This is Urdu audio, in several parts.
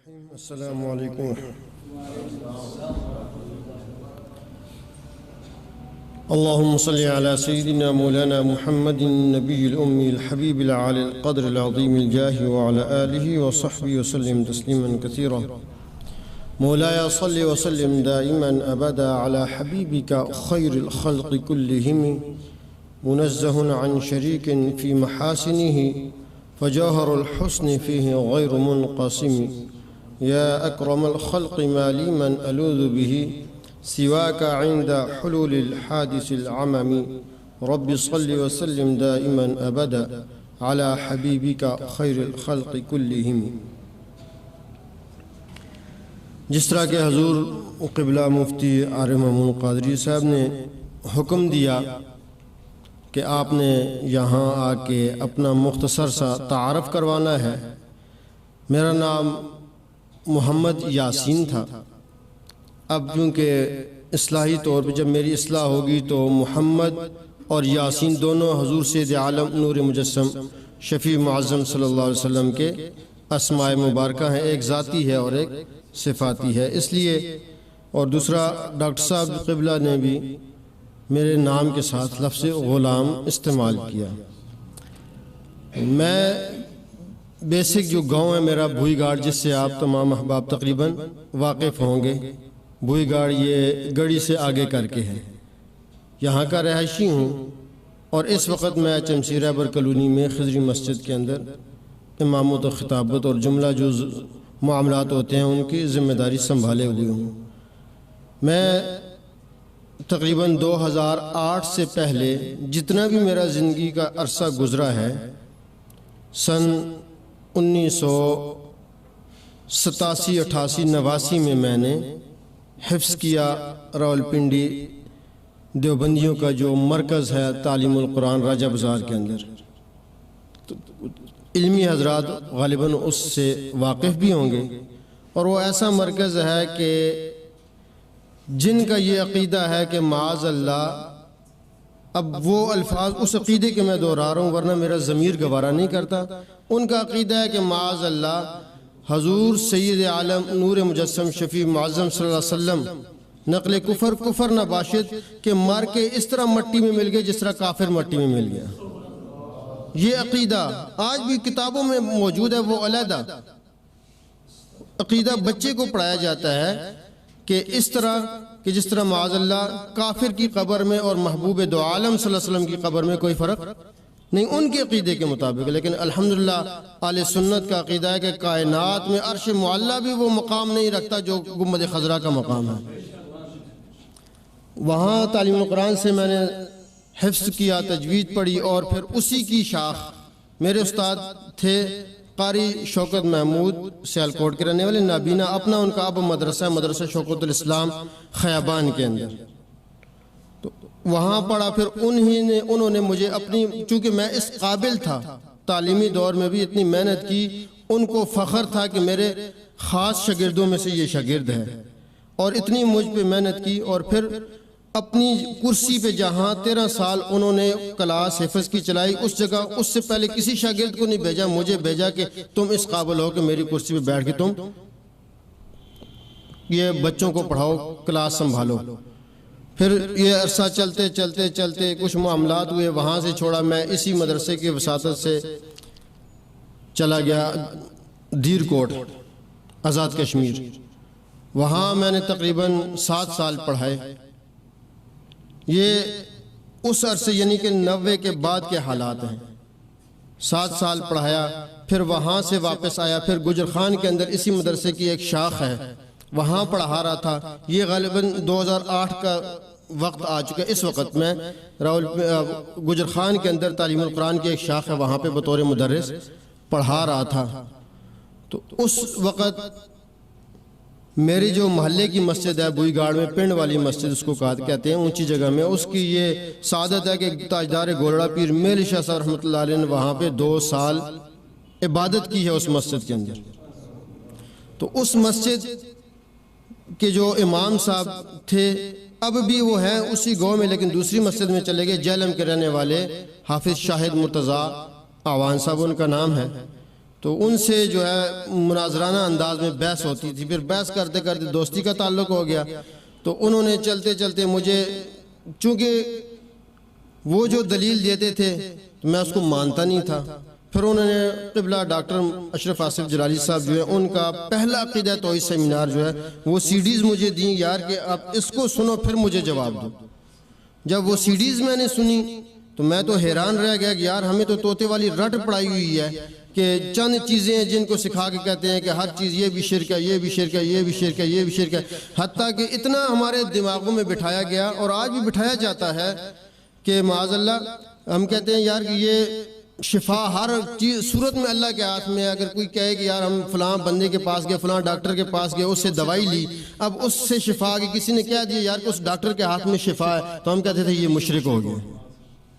السلام علیکم. اللهم صل على سيدنا مولانا محمد النبي الأمي الحبيب العالي القدر العظيم الجاه وعلى آله وصحبه وسلم تسليما كثيرا. مولاي صل وسلم دائما أبدا على حبيبك خير الخلق كلهم منزه عن شريك في محاسنه فجوهر الحسن فيه غير منقسم. يا أكرم الخلق ما لي من ألوذ به سواك عند حلول الحادث العمم. رب صل وسلم دائما أبدا على حبيبك خير الخلق كلهم. جس طرح کہ حضور قبلہ مفتی عارف محمود قادری صاحب نے حکم دیا کہ آپ نے یہاں آ کے اپنا مختصر سا تعارف کروانا ہے. میرا نام محمد یاسین تھا. اب چونکہ اصلاحی طور پہ جب میری اصلاح ہوگی تو محمد اور یاسین دونوں حضور سید عالم نور مجسم شفیع معظم صلی اللہ علیہ وسلم کے اسماء مبارکہ ہیں. ایک ذاتی ہے اور ایک صفاتی ہے. اس لیے اور دوسرا ڈاکٹر صاحب قبلہ نے بھی میرے نام کے ساتھ لفظ غلام استعمال کیا. میں بیسک جو گاؤں ہے میرا بھوئی گاڑ، جس سے آپ تمام احباب تقریباً واقف ہوں گے. بھوئی گاڑ یہ گڑی سے آگے کر کے ہے. یہاں کا رہائشی ہوں اور اس وقت میں چمسی رہبر کالونی میں خضری مسجد کے اندر امامت و خطابت اور جملہ جو معاملات ہوتے ہیں ان کی ذمہ داری سنبھالے ہوئے ہوں. میں تقریباً 2008 سے پہلے جتنا بھی میرا زندگی کا عرصہ گزرا ہے، سن 1987 88 89 میں نے حفظ کیا راولپنڈی دیوبندیوں کا جو مرکز ہے تعلیم القرآن راجہ بازار کے اندر. علمی حضرات غالباً اس سے واقف بھی ہوں گے. اور وہ ایسا مرکز ہے کہ جن کا یہ عقیدہ ہے کہ معاذ اللہ، اب وہ الفاظ اس عقیدے کے میں دہرا رہا ہوں ورنہ میرا ضمیر گوارا نہیں کرتا. ان کا عقیدہ ہے کہ معاذ اللہ حضور سید عالم نور مجسم شفیع معظم صلی اللہ علیہ وسلم نقل کفر نہ باشد کہ مر کے اس طرح مٹی میں مل گئے جس طرح کافر مٹی میں مل گیا. یہ عقیدہ آج بھی کتابوں میں موجود ہے. وہ علیحدہ عقیدہ بچے کو پڑھایا جاتا ہے کہ اس طرح کہ جس طرح معاذ اللہ کافر کی قبر میں اور محبوب دو عالم صلی اللہ علیہ وسلم کی قبر میں کوئی فرق نہیں، ان کے عقیدے کے مطابق. لیکن الحمدللہ اہل سنت کا عقیدہ ہے کہ کائنات میں عرش معلیٰ بھی وہ مقام نہیں رکھتا جو گنبد خضرا کا مقام ہے. وہاں تعلیم القرآن سے میں نے حفظ کیا، تجوید پڑھی، اور پھر اسی کی شاخ میرے استاد تھے قاری شوکت محمود سیالکوٹ کے رہنے والے نابینا. اپنا ان کا اب مدرسہ شوکت الاسلام خیابان کے اندر. تو وہاں پڑھا. پھر انہوں نے مجھے اپنی، چونکہ میں اس قابل تھا تعلیمی دور میں بھی اتنی محنت کی، ان کو فخر تھا کہ میرے خاص شاگردوں میں سے یہ شاگرد ہے، اور اتنی مجھ پہ محنت کی. اور پھر اپنی کرسی پہ جہاں 13 سال انہوں نے کلاس حفظ کی چلائی، اس جگہ اس سے پہلے کسی شاگرد کو نہیں بھیجا، مجھے بھیجا کہ تم اس قابل ہو کہ میری کرسی پہ بیٹھ کے تم یہ بچوں کو پڑھاؤ، کلاس سنبھالو. پھر یہ عرصہ چلتے کچھ معاملات ہوئے، وہاں سے چھوڑا. میں اسی مدرسے کی وساطت سے چلا گیا دیر کوٹ آزاد کشمیر. وہاں میں نے تقریباً 7 سال پڑھائے. یہ اس عرصے یعنی کہ 90 کے بعد کے حالات ہیں. 7 سال پڑھایا، پھر وہاں سے واپس آیا. پھر گجر خان کے اندر اسی مدرسے کی ایک شاخ ہے، وہاں پڑھا رہا تھا. یہ غالباً 2008 کا وقت آ چکا. اس وقت میں گجر خان کے اندر تعلیم القرآن کی ایک شاخ ہے، وہاں پہ بطور مدرس پڑھا رہا تھا. تو اس وقت میری جو محلے کی مسجد ہے بھوئی گاڑ میں، پنڈ والی مسجد اس کو کہتے ہیں، اونچی جگہ میں، اس کی یہ سعادت ہے کہ تاجدار گولڑا پیر میل شاہ صاحب رحمۃ اللہ علیہ نے وہاں پہ 2 سال عبادت کی ہے اس مسجد کے اندر. تو اس مسجد کے جو امام صاحب تھے اب بھی وہ ہیں اسی گاؤں میں، لیکن دوسری مسجد میں چلے گئے. جہلم کے رہنے والے حافظ شاہد مرتضیٰ آوان صاحب ان کا نام ہے. تو ان سے جو ہے مناظرانہ انداز میں بحث ہوتی تھی، پھر بحث کرتے کرتے دوستی کا تعلق ہو گیا۔ تو انہوں نے چلتے چلتے مجھے، چونکہ وہ جو دلیل دیتے تھے تو میں اس کو مانتا نہیں تھا، پھر انہوں نے قبلہ ڈاکٹر اشرف آصف جلالی صاحب جو ہے ان کا پہلا عقیدہ توحید سیمینار جو ہے وہ سیڈیز مجھے دیں، یار کہ آپ اس کو سنو پھر مجھے جواب دو۔ جب وہ سیڈیز میں نے سنی تو میں تو حیران رہ گیا کہ یار ہمیں تو طوطے والی رٹ پڑائی ہوئی ہے کہ چند چیزیں ہیں جن کو سکھا کے کہتے ہیں کہ ہر چیز یہ بھی شرک ہے، یہ بھی شرک ہے، یہ بھی شرک ہے، یہ بھی شرک ہے، حتیٰ کہ اتنا ہمارے دماغوں میں بٹھایا گیا اور آج بھی بٹھایا جاتا ہے کہ معاذ اللہ ہم کہتے ہیں یار کہ یہ شفا ہر چیز صورت میں اللہ کے ہاتھ میں ہے۔ اگر کوئی کہے کہ یار ہم فلاں بندے کے پاس گئے، فلاں ڈاکٹر کے پاس گئے، اس سے دوائی لی، اب اس سے شفا کی کسی نے کہہ دیا یار کہ اس ڈاکٹر کے ہاتھ میں شفا ہے، تو ہم کہتے تھے یہ مشرک ہو گیا۔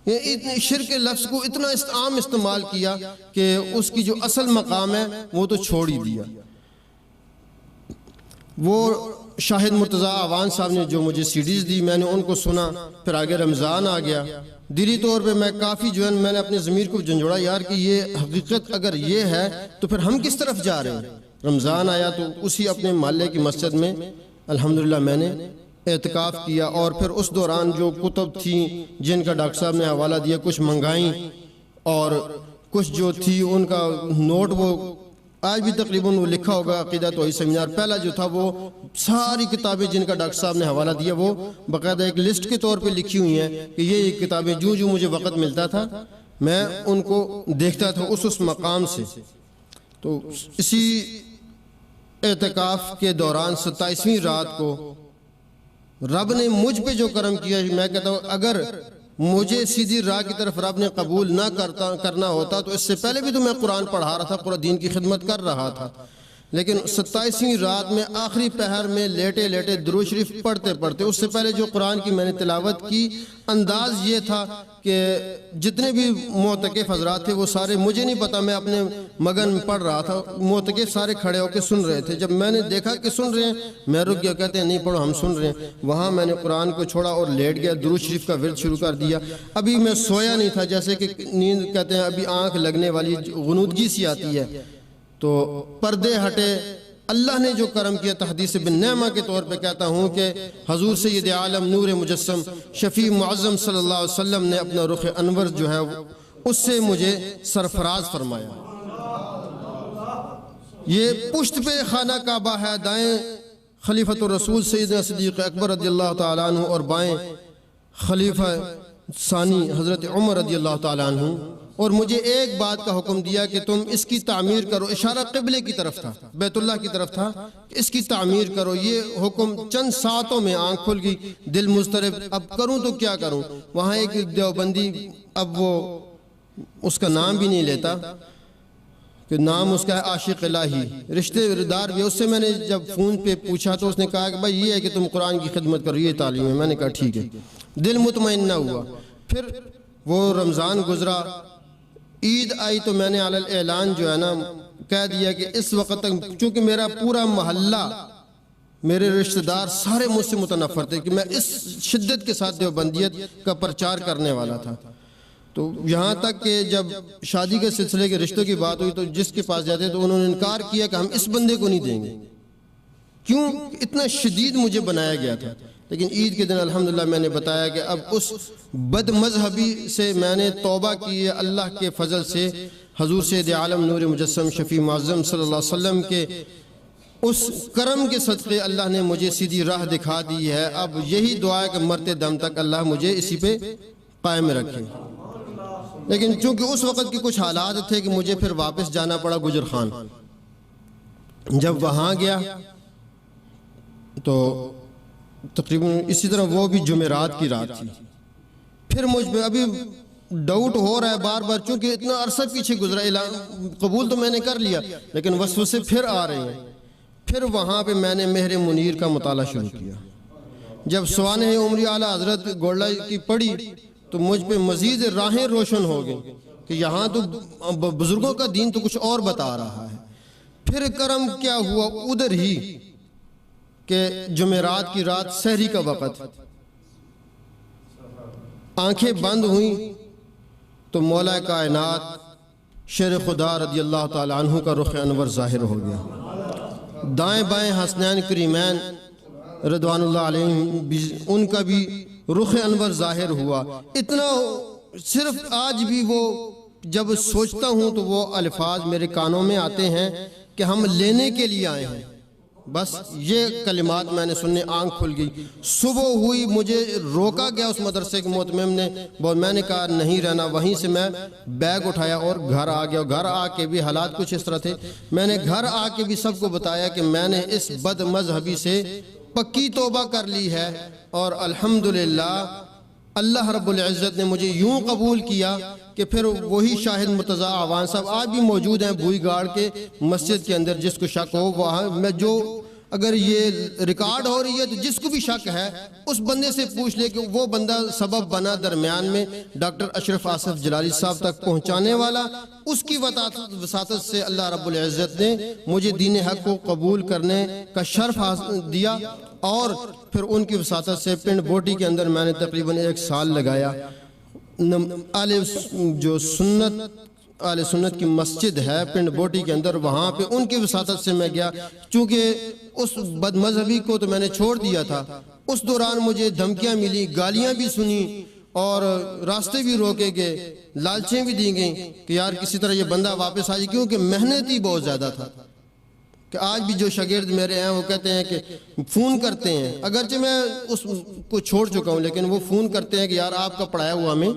یہ شرک لفظ کو اتنا عام استعمال کیا کہ اس کی جو اصل مقام ہے وہ تو چھوڑ ہی دیا۔ وہ شاہد مرتضی اعوان صاحب نے جو مجھے سیڈیز دی، میں نے ان کو سنا، پھر آگے رمضان آ گیا۔ دلی طور پہ میں کافی جو ہے میں نے اپنے ضمیر کو جھنجھوڑا، یار کہ یہ حقیقت اگر یہ ہے تو پھر ہم کس طرف جا رہے ہیں۔ رمضان آیا تو اسی اپنے محلے کی مسجد میں الحمدللہ میں نے اعتکاف کیا، اور پھر اس دوران جو کتب تھیں جن کا ڈاکٹر صاحب نے حوالہ دیا کچھ منگائیں، اور کچھ جو تھی ان کا نوٹ وہ آج بھی تقریباً وہ لکھا ہوگا عقیدہ توحید سیمینار پہلا جو تھا، وہ ساری کتابیں جن کا ڈاکٹر صاحب نے حوالہ دیا وہ باقاعدہ ایک لسٹ کے طور پہ لکھی ہوئی ہیں کہ یہ کتابیں جو جو مجھے وقت ملتا تھا میں ان کو دیکھتا تھا اس مقام سے۔ تو اسی اعتکاف کے دوران 27ویں رات کو رب نے مجھ پہ جو کرم کیا، میں کہتا ہوں اگر مجھے سیدھی راہ کی طرف رب نے قبول نہ کرنا ہوتا تو اس سے پہلے بھی تو میں قرآن پڑھا رہا تھا، پورا دین کی خدمت کر رہا تھا، لیکن 27ویں رات میں آخری پہر میں لیٹے لیٹے درود شریف پڑھتے پڑھتے، اس سے پہلے جو قرآن کی میں نے تلاوت کی انداز یہ تھا کہ جتنے بھی معتکف حضرات تھے وہ سارے، مجھے نہیں پتا میں اپنے مگن پڑھ رہا تھا، معتکف سارے کھڑے ہو کے سن رہے تھے۔ جب میں نے دیکھا کہ سن رہے ہیں میں رک گیا، کہتے ہیں نہیں پڑھو ہم سن رہے ہیں۔ وہاں میں نے قرآن کو چھوڑا اور لیٹ گیا، درود شریف کا ورد شروع کر دیا۔ ابھی میں سویا نہیں تھا، جیسے کہ نیند کہتے ہیں ابھی آنکھ لگنے والی غنودگی سی آتی ہے، تو پردے ہٹے۔ اللہ نے جو کرم کیا تحدیث بن نعمہ کے طور پہ کہتا ہوں کہ حضور سید عالم نور مجسم شفیع معظم صلی اللہ علیہ وسلم نے اپنا رخ انور جو ہے اس سے مجھے سرفراز فرمایا۔ یہ پشت پہ خانہ کعبہ ہے، دائیں خلیفۃ الرسول سیدنا صدیق اکبر رضی اللہ تعالیٰ عنہ اور بائیں خلیفہ ثانی حضرت عمر رضی اللہ تعالیٰ عنہ، اور مجھے ایک بات کا حکم دیا کہ تم اس کی تعمیر کرو۔ اشارہ قبلے کی طرف تھا، بیت اللہ کی طرف تھا، کہ اس کی تعمیر کرو۔ یہ حکم چند ساعتوں میں آنکھ کھل گئی، دل مضطرب، اب کروں تو کیا کروں۔ وہاں ایک دیوبندی، اب وہ اس کا نام بھی نہیں لیتا کہ نام اس کا ہے عاشق الہی، رشتے دار بھی، اس سے میں نے جب فون پہ پوچھا تو اس نے کہا کہ بھائی یہ ہے کہ تم قرآن کی خدمت کرو، یہ تعلیم ہے۔ میں نے کہا ٹھیک ہے، دل مطمئن نہ ہوا۔ پھر وہ رمضان گزرا، عید آئی تو میں نے علی الاعلان جو ہے نا کہہ دیا کہ اس وقت تک، چونکہ میرا پورا محلہ، میرے رشتہ دار سارے مجھ سے متنفر تھے کہ میں اس شدت کے ساتھ دیوبندیت کا پرچار کرنے والا تھا، تو یہاں تک کہ جب شادی کے سلسلے کے رشتوں کی بات ہوئی تو جس کے پاس جاتے تو انہوں نے انکار کیا کہ ہم اس بندے کو نہیں دیں گے۔ کیوں؟ اتنا شدید مجھے بنایا گیا تھا۔ لیکن عید کے دن الحمدللہ میں نے بتایا کہ اب اس بد مذہبی سے میں نے توبہ کی ہے، اللہ کے فضل سے حضور سید عالم نور مجسم شفیع معظم صلی اللہ علیہ وسلم کے اس کرم کے صدقے اللہ نے مجھے سیدھی راہ دکھا دی ہے۔ اب یہی دعا ہے کہ مرتے دم تک اللہ مجھے اسی پہ قائم رکھے۔ لیکن چونکہ اس وقت کے کچھ حالات تھے کہ مجھے پھر واپس جانا پڑا گجر خان۔ جب وہاں گیا تو تقریباً اسی طرح وہ بھی جمعرات کی رات تھی۔ پھر مجھ پہ ابھی ڈاؤٹ ہو رہا ہے بار بار، چونکہ اتنا عرصہ پیچھے گزرا، قبول تو میں نے کر لیا لیکن وسوسے پھر آ رہے ہیں۔ پھر وہاں پہ میں نے مہر منیر کا مطالعہ شروع کیا۔ جب سوانح عمری اعلیٰ حضرت گولڈا کی پڑھی تو مجھ پہ مزید راہیں روشن ہو گئیں کہ یہاں تو بزرگوں کا دین تو کچھ اور بتا رہا ہے۔ پھر کرم کیا ہوا ادھر ہی کہ جمعرات کی رات سحری کا وقت، آنکھیں بند ہوئیں تو مولا کائنات شیر خدا رضی اللہ تعالی عنہ کا رخ انور ظاہر ہو گیا، دائیں بائیں حسنین کریمین رضوان اللہ علیہ ان کا بھی رخ انور ظاہر ہوا۔ اتنا صرف آج بھی وہ جب سوچتا ہوں تو وہ الفاظ میرے کانوں میں آتے ہیں کہ ہم لینے کے لیے آئے ہیں۔ بس یہ کلمات میں نے سننے آنکھ کھل گئی۔ صبح ہوئی، مجھے روکا گیا اس مدرسے کے محتمم نے، میں نے کہا نہیں رہنا، وہیں سے میں بیگ اٹھایا اور گھر آ گیا۔ گھر آ کے بھی حالات کچھ اس طرح تھے، میں نے گھر آ کے بھی سب کو بتایا کہ میں نے اس بد مذہبی سے پکی توبہ کر لی ہے، اور الحمدللہ اللہ رب العزت نے مجھے یوں قبول کیا کہ پھر وہی شاہد مرتضی اعوان صاحب آج بھی موجود ہیں بھوئی گاڑ کے مسجد کے اندر، جس کو شک ہو وہاں میں جو اگر یہ ریکارڈ ہو رہی ہے تو جس کو بھی شک ہے اس بندے سے پوچھ لے کہ وہ بندہ سبب بنا درمیان میں ڈاکٹر اشرف آصف جلالی صاحب تک پہنچانے والا۔ اس کی وساطت سے اللہ رب العزت نے مجھے دین حق کو قبول کرنے کا شرف دیا، اور پھر ان کی وساطت سے پنڈ بوٹی کے اندر میں نے تقریباً 1 سال لگایا۔ اہل سنت کی مسجد ہے پنڈ بوٹی کے اندر، وہاں پہ ان کی وساطت سے میں گیا، چونکہ اس بد مذہبی کو تو میں نے چھوڑ دیا تھا۔ اس دوران مجھے دھمکیاں ملی، گالیاں بھی سنی، اور راستے بھی روکے گئے، لالچیں بھی دی گئیں کہ یار کسی طرح یہ بندہ واپس آ جائے، کیونکہ محنت ہی بہت زیادہ تھا۔ کہ آج بھی جو شاگرد میرے ہیں وہ کہتے ہیں کہ فون کرتے ہیں، اگرچہ میں اس کو چھوڑ چکا ہوں، لیکن وہ فون کرتے ہیں کہ یار آپ کا پڑھایا ہوا ہمیں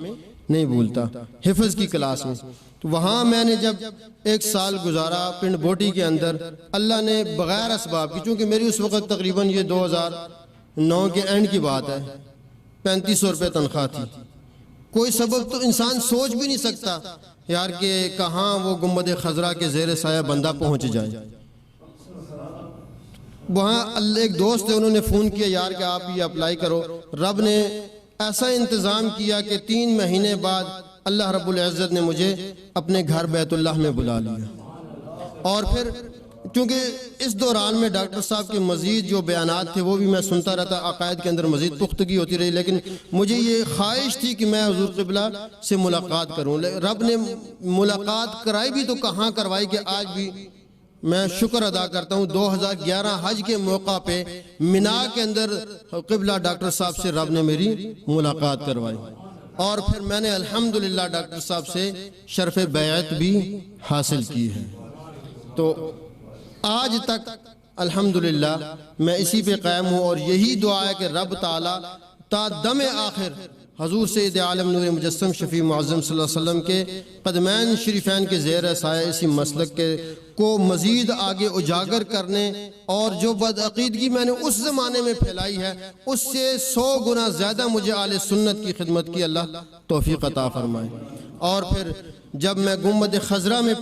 نہیں بھولتا، حفظ کی کلاس میں۔ تو وہاں میں نے جب 1 سال گزارا پنڈ بوٹی کے اندر، اللہ نے بغیر اسباب کی، چونکہ میری اس وقت تقریباً یہ 2009 کے اینڈ کی بات ہے، 3500 روپے تنخواہ تھی۔ کوئی سبب تو انسان سوچ بھی نہیں سکتا یار کہ کہاں وہ گنبد خضرا کے زیر سایہ بندہ پہنچ جائے۔ وہاں ایک دوست تھے، انہوں نے فون کیا یار کہ آپ یہ اپلائی کرو۔ رب نے ایسا انتظام کیا کہ 3 مہینے بعد اللہ رب العزت نے مجھے اپنے گھر بیت اللہ میں بلا لیا۔ اور پھر چونکہ اس دوران میں ڈاکٹر صاحب کے مزید جو بیانات تھے وہ بھی میں سنتا رہتا، عقائد کے اندر مزید پختگی ہوتی رہی، لیکن مجھے یہ خواہش تھی کہ میں حضور قبلہ سے ملاقات کروں۔ رب نے ملاقات کرائی بھی تو کہاں کروائی کہ آج بھی میں شکر ادا کرتا ہوں۔ 2011 حج کے موقع پہ مینا کے اندر قبلہ ڈاکٹر صاحب سے رب نے میری ملاقات کروائی، اور پھر میں نے الحمدللہ ڈاکٹر صاحب سے شرف بیعت بھی حاصل کی ہے۔ تو آج تک الحمدللہ میں اسی پہ قائم ہوں، اور یہی دعا ہے کہ رب تعالیٰ تا دم آخر حضور سید عالم نور مجسم شفیع معظم صلی اللہ علیہ وسلم کے قدمین شریفین کے زیر سایہ اسی مسلک کو مزید آگے اجاگر کرنے، اور جو بدعقیدگی میں نے اس زمانے میں پھیلائی ہے اس سے 100 گنا زیادہ مجھے اہل سنت کی خدمت کی اللہ توفیق عطا فرمائے۔ اور پھر جب میں گنبد خضرا میں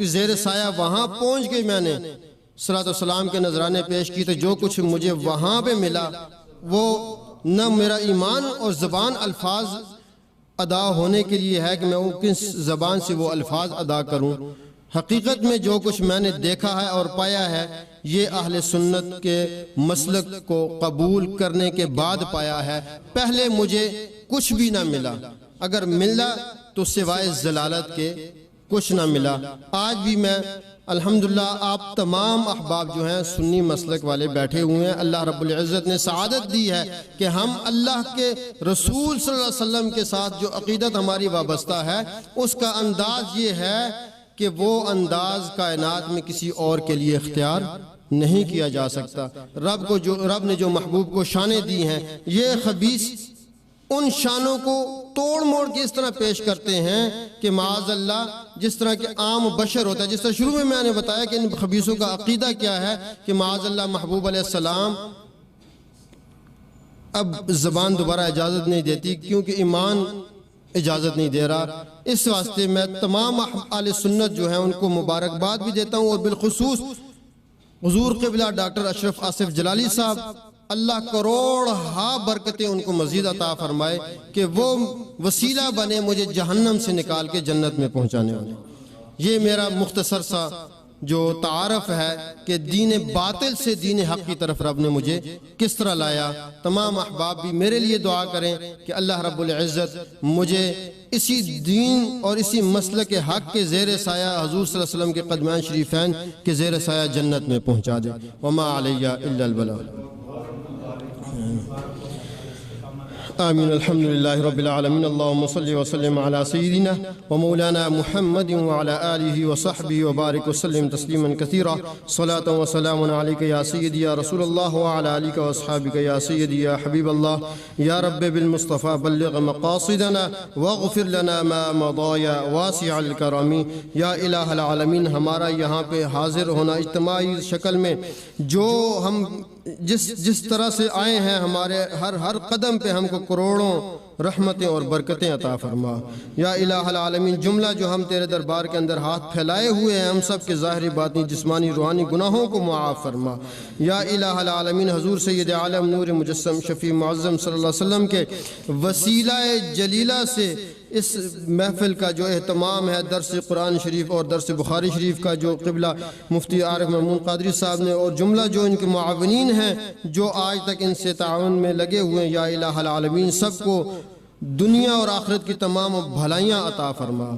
زیر سایہ وہاں پہنچ گئی، میں نے صلاۃ والسلام کے نذرانے پیش کی، تو جو کچھ مجھے وہاں پہ ملا وہ نہ میرا ایمان اور زبان الفاظ ادا ہونے کے لیے ہے کہ میں کس زبان سے وہ الفاظ ادا کروں۔ حقیقت میں جو کچھ میں نے دیکھا ہے اور پایا ہے یہ اہل سنت کے مسلک کو قبول کرنے کے بعد پایا ہے۔ پہلے مجھے کچھ بھی نہ ملا، اگر ملا تو سوائے ضلالت کے کچھ نہ ملا۔ آج بھی میں الحمدللہ آپ تمام احباب جو ہیں سنی مسلک والے بیٹھے ہوئے ہیں، اللہ رب العزت نے سعادت دی ہے کہ ہم اللہ کے رسول صلی اللہ علیہ وسلم کے ساتھ جو عقیدت ہماری وابستہ ہے اس کا انداز یہ ہے کہ وہ انداز کائنات میں کسی اور کے لیے اختیار نہیں کیا جا سکتا۔ رب نے جو محبوب کو شانیں دی ہیں، یہ خبیث ان شانوں کو توڑ موڑ کے اس طرح پیش کرتے ہیں کہ معاذ اللہ جس طرح کہ عام بشر ہوتا ہے، جس طرح شروع میں نے بتایا کہ ان خبیثوں کا عقیدہ کیا ہے کہ معاذ اللہ محبوب علیہ السلام اب زبان دوبارہ اجازت نہیں دیتی کیونکہ ایمان اجازت نہیں دے رہا۔ اس واسطے میں تمام اہل سنت جو ہیں ان کو مبارکباد بھی دیتا ہوں، اور بالخصوص حضور قبلہ ڈاکٹر اشرف آصف جلالی صاحب، اللہ کروڑ ہا برکتیں ان کو مزید عطا فرمائے کہ وہ وسیلہ بنے مجھے جہنم سے نکال کے جنت میں پہنچانے والے۔ یہ میرا مختصر سا جو تعارف ہے کہ دین باطل سے دین حق کی طرف رب نے مجھے کس طرح لایا۔ تمام احباب بھی میرے لیے دعا کریں کہ اللہ رب العزت مجھے اسی دین اور اسی مسلک حق کے زیر سایہ حضور صلی اللہ علیہ وسلم کے قدمان شریفین کے زیر سایہ جنت میں پہنچا دے۔ وما علیہ الا البلاغ۔ آمین۔ الحمد للہ رب العالمین۔ اللہم صلی وسلم علی سیدنا ومولانا محمد وعلی آلہ وصحبہ وبارک وسلم تسلیما کثیرا۔ صلاۃ و سلام علیک یا سیدی یا رسول اللہ وعلی آلہ واصحابہ یا سیدی یا حبیب اللہ۔ یا رب بالمصطفیٰ بلغ مقاصدنا واغفر لنا ما مضى یا واسع الکرم۔ یا الہ العالمین، ہمارا یہاں پہ حاضر ہونا اجتماعی شکل میں، جو ہم جس طرح سے آئے ہیں، ہمارے ہر قدم پہ ہم کو کروڑوں رحمتیں اور برکتیں عطا فرما۔ یا الہ العالمین، جملہ جو ہم تیرے دربار کے اندر ہاتھ پھیلائے ہوئے ہیں، ہم سب کے ظاہری باطنی جسمانی روحانی گناہوں کو معاف فرما۔ یا الہ العالمین، حضور سید عالم نور مجسم شفیع معظم صلی اللہ علیہ وسلم کے وسیلہ جلیلہ سے اس محفل کا جو اہتمام ہے، درس قرآن شریف اور درس بخاری شریف کا، جو قبلہ مفتی عارف محمود قادری صاحب نے اور جملہ جو ان کے معاونین ہیں جو آج تک ان سے تعاون میں لگے ہوئے ہیں، یا الہ العالمین سب کو دنیا اور آخرت کی تمام بھلائیاں عطا فرما،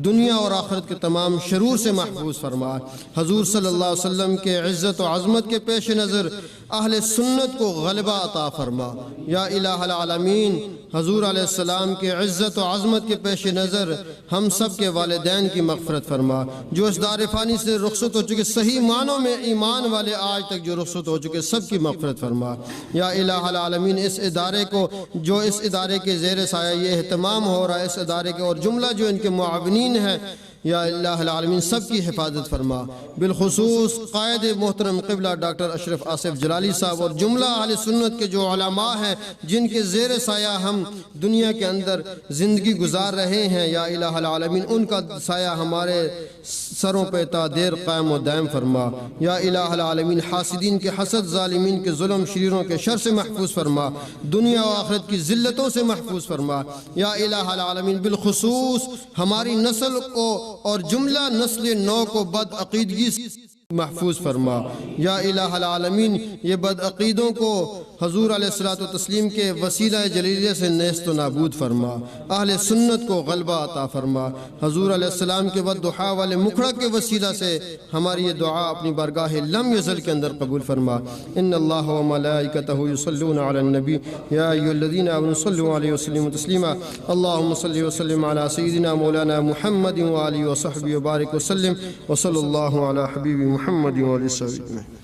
دنیا اور آخرت کے تمام شرور سے محفوظ فرما۔ حضور صلی اللہ علیہ وسلم کے عزت و عظمت کے پیش نظر اہل سنت کو غلبہ عطا فرما۔ یا الہ العالمین، حضور علیہ السلام کے عزت و عظمت کے پیش نظر ہم سب کے والدین کی مغفرت فرما، جو اس دار فانی سے رخصت ہو چکے، صحیح معنوں میں ایمان والے آج تک جو رخصت ہو چکے، سب کی مغفرت فرما۔ یا الہ العالمین، اس ادارے کو، جو اس ادارے کے زیر سایہ یہ اہتمام ہو رہا ہے، اس ادارے کے اور جملہ جو ان کے معاونین ہیں، یا اللہ العالمین سب کی حفاظت فرما، بالخصوص قائد محترم قبلہ ڈاکٹر اشرف آصف جلالی صاحب اور جملہ اہل سنت کے جو علماء ہیں جن کے زیر سایہ ہم دنیا کے اندر زندگی گزار رہے ہیں، یا الہ العالمین ان کا سایہ ہمارے سروں پہ تا دیر قائم و دائم فرما۔ یا الہ العالمین، حاسدین کے حسد، ظالمین کے ظلم، شریروں کے شر سے محفوظ فرما، دنیا و آخرت کی ذلتوں سے محفوظ فرما۔ یا الہ العالمین، بالخصوص ہماری نسل کو اور جملہ نسل نو کو بد عقیدگی سے محفوظ فرما۔ یا الہ العالمین، یہ بد عقیدوں کو حضور علیہ الصلوۃ والتسلیم کے وسیلہ جلیلہ سے نیست و نابود فرما، اہل سنت کو غلبہ عطا فرما۔ حضور علیہ السلام کے والضحیٰ والے مکھڑا کے وسیلہ سے ہماری یہ دعا اپنی بارگاہ لم یزل کے اندر قبول فرما۔ ان اللہ و ملائکتہ یصلون علی النبی یا ایھا الذین آمنوا صلوا علیہ وسلموا تسلیما۔ اللہم صل وسلم علی سیدنا مولانا محمد وآلہ وصحبہ وبارک وسلم، وصلی اللہ علی حبیب محمد وآلہ وصحبہ۔